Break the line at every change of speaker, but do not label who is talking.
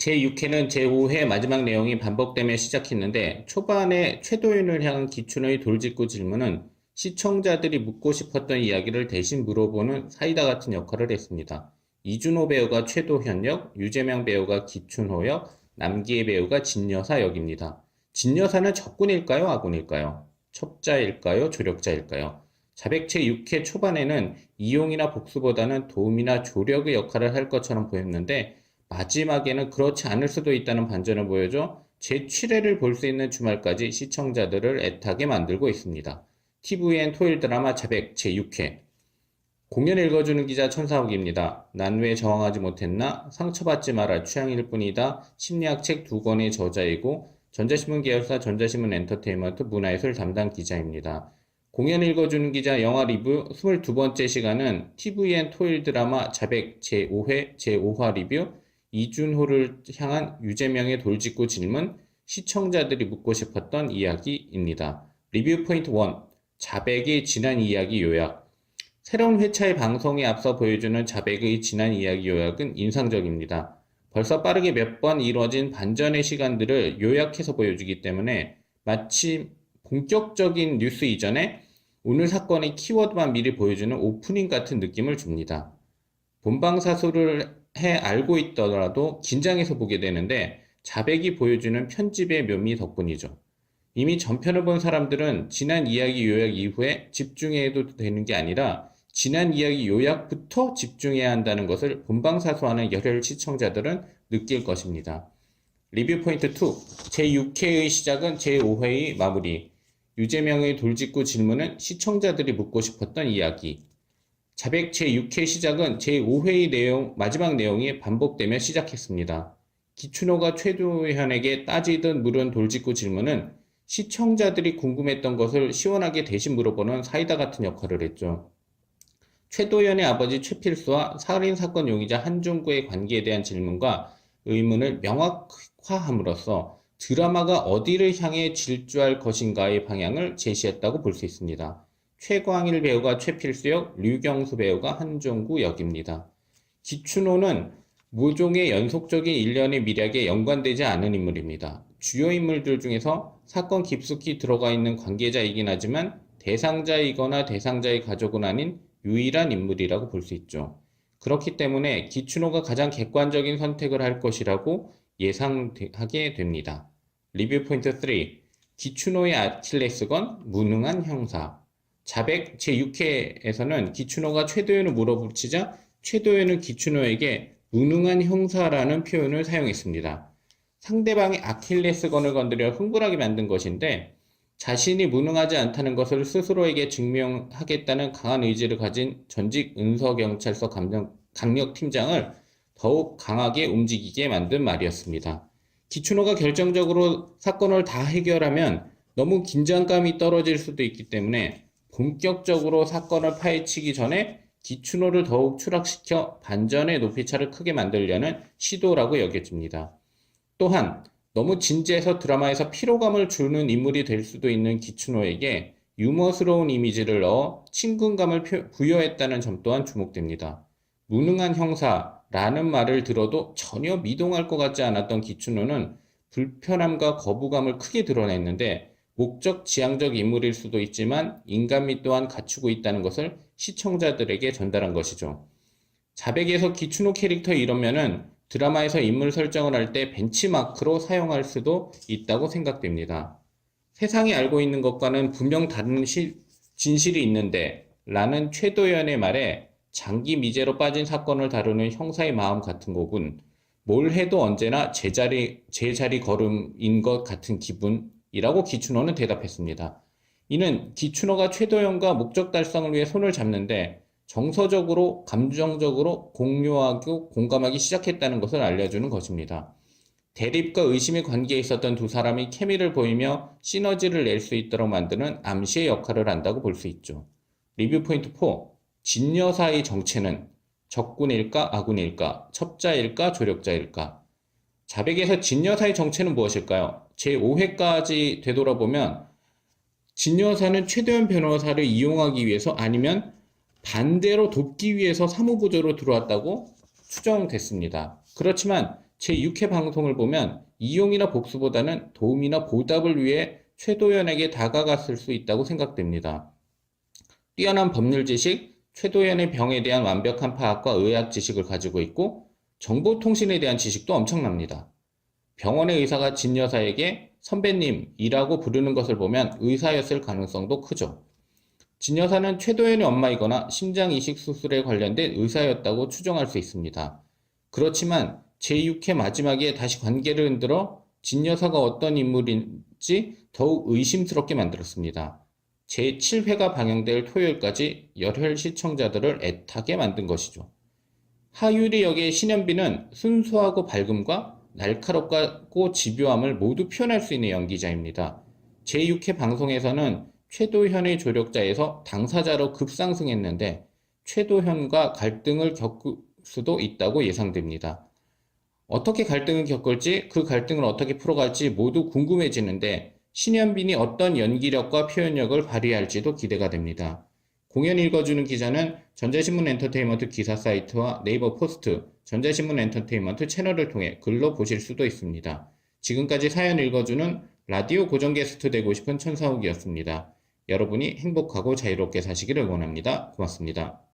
제6회는 제5회 마지막 내용이 반복되며 시작했는데 초반에 최도윤을 향한 기춘의 돌직구 질문은 시청자들이 묻고 싶었던 이야기를 대신 물어보는 사이다 같은 역할을 했습니다. 이준호 배우가 최도현 역, 유재명 배우가 기춘호 역, 남기애 배우가 진여사 역입니다. 진여사는 적군일까요? 아군일까요? 첩자일까요? 조력자일까요? 자백 제6회 초반에는 이용이나 복수보다는 도움이나 조력의 역할을 할 것처럼 보였는데 마지막에는 그렇지 않을 수도 있다는 반전을 보여줘 제7회를 볼 수 있는 주말까지 시청자들을 애타게 만들고 있습니다. TVN 토요일 드라마 자백 제6회 공연 읽어주는 기자 천사옥입니다. 난 왜 저항하지 못했나? 상처받지 마라 취향일 뿐이다. 심리학 책 2권의 저자이고 전자신문 계열사 전자신문 엔터테인먼트 문화예술 담당 기자입니다. 공연 읽어주는 기자 영화 리뷰 22번째 시간은 TVN 토요일 드라마 자백 제5회 제5화 리뷰 이준호를 향한 유재명의 돌직구 질문, 시청자들이 묻고 싶었던 이야기입니다. 리뷰 포인트 1. 자백의 지난 이야기 요약. 새로운 회차의 방송에 앞서 보여주는 자백의 지난 이야기 요약은 인상적입니다. 벌써 빠르게 몇 번 이뤄진 반전의 시간들을 요약해서 보여주기 때문에 마치 본격적인 뉴스 이전에 오늘 사건의 키워드만 미리 보여주는 오프닝 같은 느낌을 줍니다. 본방사수를 알고 있더라도 긴장해서 보게 되는데 자백이 보여주는 편집의 묘미 덕분이죠. 이미 전편을 본 사람들은 지난 이야기 요약 이후에 집중해도 되는 게 아니라 지난 이야기 요약부터 집중해야 한다는 것을 본방사수하는 열혈 시청자들은 느낄 것입니다. 리뷰 포인트 2. 제6회의 시작은 제5회의 마무리. 유재명의 돌직구 질문은 시청자들이 묻고 싶었던 이야기. 자백 제6회 시작은 제5회의 내용, 마지막 내용이 반복되며 시작했습니다. 기춘호가 최도현에게 따지듯 물은 돌직구 질문은 시청자들이 궁금했던 것을 시원하게 대신 물어보는 사이다 같은 역할을 했죠. 최도현의 아버지 최필수와 살인사건 용의자 한종구의 관계에 대한 질문과 의문을 명확화함으로써 드라마가 어디를 향해 질주할 것인가의 방향을 제시했다고 볼 수 있습니다. 최광일 배우가 최필수 역, 류경수 배우가 한종구 역입니다. 기춘호는 모종의 연속적인 일련의 미략에 연관되지 않은 인물입니다. 주요 인물들 중에서 사건 깊숙이 들어가 있는 관계자이긴 하지만 대상자이거나 대상자의 가족은 아닌 유일한 인물이라고 볼 수 있죠. 그렇기 때문에 기춘호가 가장 객관적인 선택을 할 것이라고 예상하게 됩니다. 리뷰 포인트 3. 기춘호의 아킬레스건 무능한 형사. 자백 제6회에서는 기춘호가 최도현을 물어붙이자 최도현은 기춘호에게 무능한 형사라는 표현을 사용했습니다. 상대방의 아킬레스건을 건드려 흥분하게 만든 것인데 자신이 무능하지 않다는 것을 스스로에게 증명하겠다는 강한 의지를 가진 전직 은서경찰서 강력팀장을 더욱 강하게 움직이게 만든 말이었습니다. 기춘호가 결정적으로 사건을 다 해결하면 너무 긴장감이 떨어질 수도 있기 때문에 본격적으로 사건을 파헤치기 전에 기춘호를 더욱 추락시켜 반전의 높이차를 크게 만들려는 시도라고 여겨집니다. 또한 너무 진지해서 드라마에서 피로감을 주는 인물이 될 수도 있는 기춘호에게 유머스러운 이미지를 넣어 친근감을 부여했다는 점 또한 주목됩니다. 무능한 형사라는 말을 들어도 전혀 미동할 것 같지 않았던 기춘호는 불편함과 거부감을 크게 드러냈는데 목적 지향적 인물일 수도 있지만 인간미 또한 갖추고 있다는 것을 시청자들에게 전달한 것이죠. 자백에서 기춘호 캐릭터 이러면은 드라마에서 인물 설정을 할 때 벤치마크로 사용할 수도 있다고 생각됩니다. 세상이 알고 있는 것과는 분명 다른 진실이 있는데 라는 최도연의 말에 장기 미제로 빠진 사건을 다루는 형사의 마음 같은 거군. 뭘 해도 언제나 제자리 걸음인 것 같은 기분이라고 기춘호는 대답했습니다. 이는 기춘호가 최도연과 목적 달성을 위해 손을 잡는데 정서적으로 감정적으로 공유하고 공감하기 시작했다는 것을 알려주는 것입니다. 대립과 의심의 관계에 있었던 두 사람이 케미를 보이며 시너지를 낼 수 있도록 만드는 암시의 역할을 한다고 볼 수 있죠. 리뷰 포인트 4. 진여사의 정체는 적군일까 아군일까 첩자일까 조력자일까. 자백에서 진여사의 정체는 무엇일까요? 제5회까지 되돌아보면 진여사는 최도현 변호사를 이용하기 위해서 아니면 반대로 돕기 위해서 사무보조로 들어왔다고 추정됐습니다. 그렇지만 제6회 방송을 보면 이용이나 복수보다는 도움이나 보답을 위해 최도연에게 다가갔을 수 있다고 생각됩니다. 뛰어난 법률 지식, 최도연의 병에 대한 완벽한 파악과 의학 지식을 가지고 있고 정보통신에 대한 지식도 엄청납니다. 병원의 의사가 진 여사에게 선배님이라고 부르는 것을 보면 의사였을 가능성도 크죠. 진 여사는 최도연의 엄마이거나 심장 이식 수술에 관련된 의사였다고 추정할 수 있습니다. 그렇지만 제6회 마지막에 다시 관계를 흔들어 진 여사가 어떤 인물인지 더욱 의심스럽게 만들었습니다. 제7회가 방영될 토요일까지 열혈 시청자들을 애타게 만든 것이죠. 하유리 역의 신현빈은 순수하고 밝음과 날카롭고 집요함을 모두 표현할 수 있는 연기자입니다. 제6회 방송에서는 최도현의 조력자에서 당사자로 급상승했는데 최도현과 갈등을 겪을 수도 있다고 예상됩니다. 어떻게 갈등을 겪을지 그 갈등을 어떻게 풀어갈지 모두 궁금해지는데 신현빈이 어떤 연기력과 표현력을 발휘할지도 기대가 됩니다. 공연 읽어주는 기자는 전자신문 엔터테인먼트 기사 사이트와 네이버 포스트, 전자신문 엔터테인먼트 채널을 통해 글로 보실 수도 있습니다. 지금까지 사연 읽어주는 라디오 고정 게스트 되고 싶은 천사욱이었습니다. 여러분이 행복하고 자유롭게 사시기를 응원합니다. 고맙습니다.